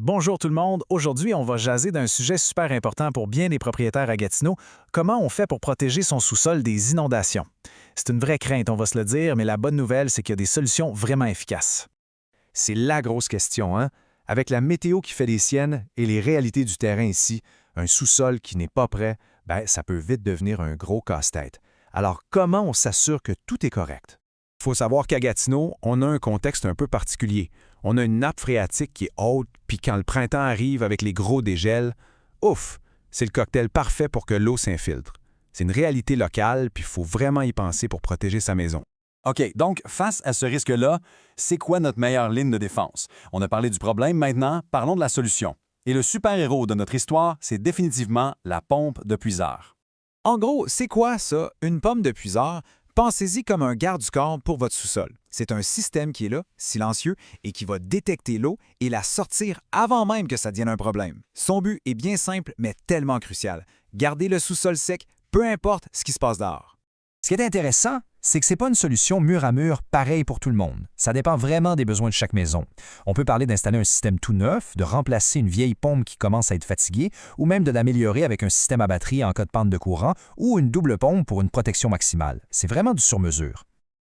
Bonjour tout le monde. Aujourd'hui, on va jaser d'un sujet super important pour bien des propriétaires à Gatineau. Comment on fait pour protéger son sous-sol des inondations? C'est une vraie crainte, on va se le dire, mais la bonne nouvelle, c'est qu'il y a des solutions vraiment efficaces. C'est la grosse question, hein? Avec la météo qui fait des siennes et les réalités du terrain ici, un sous-sol qui n'est pas prêt, ça peut vite devenir un gros casse-tête. Alors, comment on s'assure que tout est correct? Il faut savoir qu'à Gatineau, on a un contexte un peu particulier. On a une nappe phréatique qui est haute, puis quand le printemps arrive avec les gros dégels, ouf, c'est le cocktail parfait pour que l'eau s'infiltre. C'est une réalité locale, puis il faut vraiment y penser pour protéger sa maison. OK, donc face à ce risque-là, c'est quoi notre meilleure ligne de défense? On a parlé du problème, maintenant, parlons de la solution. Et le super-héros de notre histoire, c'est définitivement la pompe de puiseur. En gros, c'est quoi ça, une pompe de puiseur? Pensez-y comme un garde-du-corps pour votre sous-sol. C'est un système qui est là, silencieux, et qui va détecter l'eau et la sortir avant même que ça devienne un problème. Son but est bien simple, mais tellement crucial. Garder le sous-sol sec, peu importe ce qui se passe dehors. Ce qui est intéressant, c'est que ce n'est pas une solution mur à mur pareille pour tout le monde. Ça dépend vraiment des besoins de chaque maison. On peut parler d'installer un système tout neuf, de remplacer une vieille pompe qui commence à être fatiguée, ou même de l'améliorer avec un système à batterie en cas de panne de courant, ou une double pompe pour une protection maximale. C'est vraiment du sur-mesure.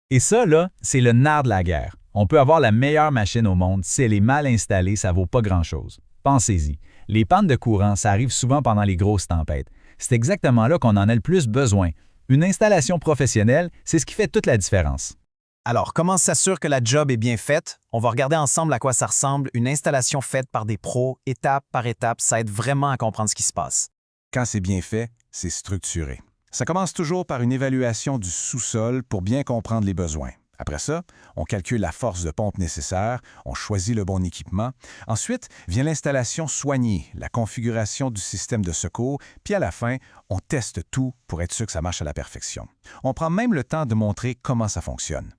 Et ça, là, c'est le nerf de la guerre. On peut avoir la meilleure machine au monde, si elle est mal installée, ça vaut pas grand-chose. Pensez-y. Les pannes de courant, ça arrive souvent pendant les grosses tempêtes. C'est exactement là qu'on en a le plus besoin. Une installation professionnelle, c'est ce qui fait toute la différence. Alors, comment s'assure que la job est bien faite? On va regarder ensemble à quoi ça ressemble. Une installation faite par des pros, étape par étape, ça aide vraiment à comprendre ce qui se passe. Quand c'est bien fait, c'est structuré. Ça commence toujours par une évaluation du sous-sol pour bien comprendre les besoins. Après ça, on calcule la force de pompe nécessaire, on choisit le bon équipement. Ensuite, vient l'installation soignée, la configuration du système de secours, puis à la fin, on teste tout pour être sûr que ça marche à la perfection. On prend même le temps de montrer comment ça fonctionne.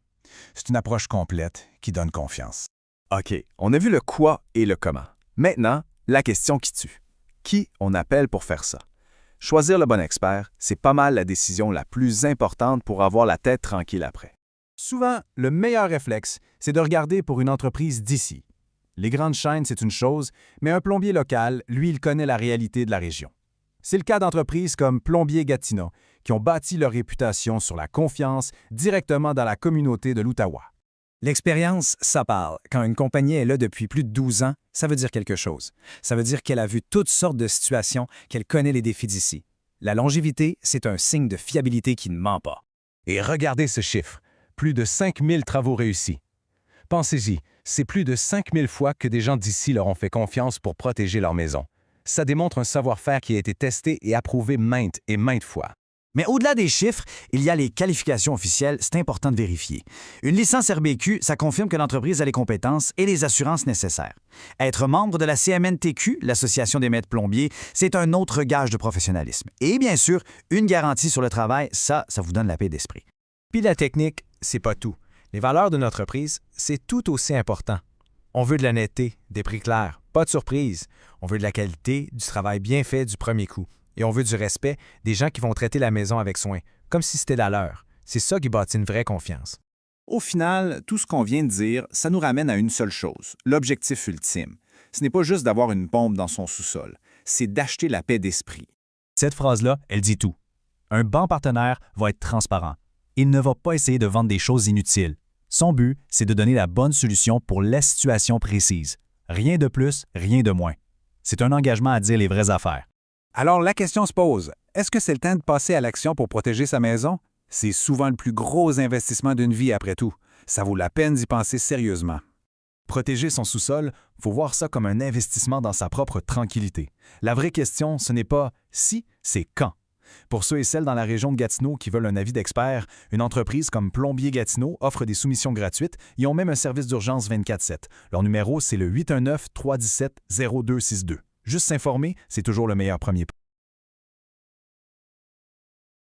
C'est une approche complète qui donne confiance. OK, on a vu le quoi et le comment. Maintenant, la question qui tue. Qui on appelle pour faire ça? Choisir le bon expert, c'est pas mal la décision la plus importante pour avoir la tête tranquille après. Souvent, le meilleur réflexe, c'est de regarder pour une entreprise d'ici. Les grandes chaînes, c'est une chose, mais un plombier local, lui, il connaît la réalité de la région. C'est le cas d'entreprises comme Plombier Gatineau, qui ont bâti leur réputation sur la confiance directement dans la communauté de l'Outaouais. L'expérience, ça parle. Quand une compagnie est là depuis plus de 12 ans, ça veut dire quelque chose. Ça veut dire qu'elle a vu toutes sortes de situations, qu'elle connaît les défis d'ici. La longévité, c'est un signe de fiabilité qui ne ment pas. Et regardez ce chiffre. Plus de 5000 travaux réussis. Pensez-y, c'est plus de 5000 fois que des gens d'ici leur ont fait confiance pour protéger leur maison. Ça démontre un savoir-faire qui a été testé et approuvé maintes et maintes fois. Mais au-delà des chiffres, il y a les qualifications officielles, c'est important de vérifier. Une licence RBQ, ça confirme que l'entreprise a les compétences et les assurances nécessaires. Être membre de la CMNTQ, l'Association des maîtres plombiers, c'est un autre gage de professionnalisme. Et bien sûr, une garantie sur le travail, ça vous donne la paix d'esprit. Puis la technique, c'est pas tout. Les valeurs de notre entreprise, c'est tout aussi important. On veut de l'honnêteté, des prix clairs, pas de surprise. On veut de la qualité, du travail bien fait du premier coup. Et on veut du respect, des gens qui vont traiter la maison avec soin, comme si c'était la leur. C'est ça qui bâtit une vraie confiance. Au final, tout ce qu'on vient de dire, ça nous ramène à une seule chose, l'objectif ultime. Ce n'est pas juste d'avoir une pompe dans son sous-sol, c'est d'acheter la paix d'esprit. Cette phrase-là, elle dit tout. Un bon partenaire va être transparent. Il ne va pas essayer de vendre des choses inutiles. Son but, c'est de donner la bonne solution pour la situation précise. Rien de plus, rien de moins. C'est un engagement à dire les vraies affaires. Alors la question se pose, est-ce que c'est le temps de passer à l'action pour protéger sa maison? C'est souvent le plus gros investissement d'une vie après tout. Ça vaut la peine d'y penser sérieusement. Protéger son sous-sol, faut voir ça comme un investissement dans sa propre tranquillité. La vraie question, ce n'est pas si, c'est quand. Pour ceux et celles dans la région de Gatineau qui veulent un avis d'expert, une entreprise comme Plombier Gatineau offre des soumissions gratuites et ont même un service d'urgence 24/7. Leur numéro, c'est le 819-317-0262. Juste s'informer, c'est toujours le meilleur premier pas.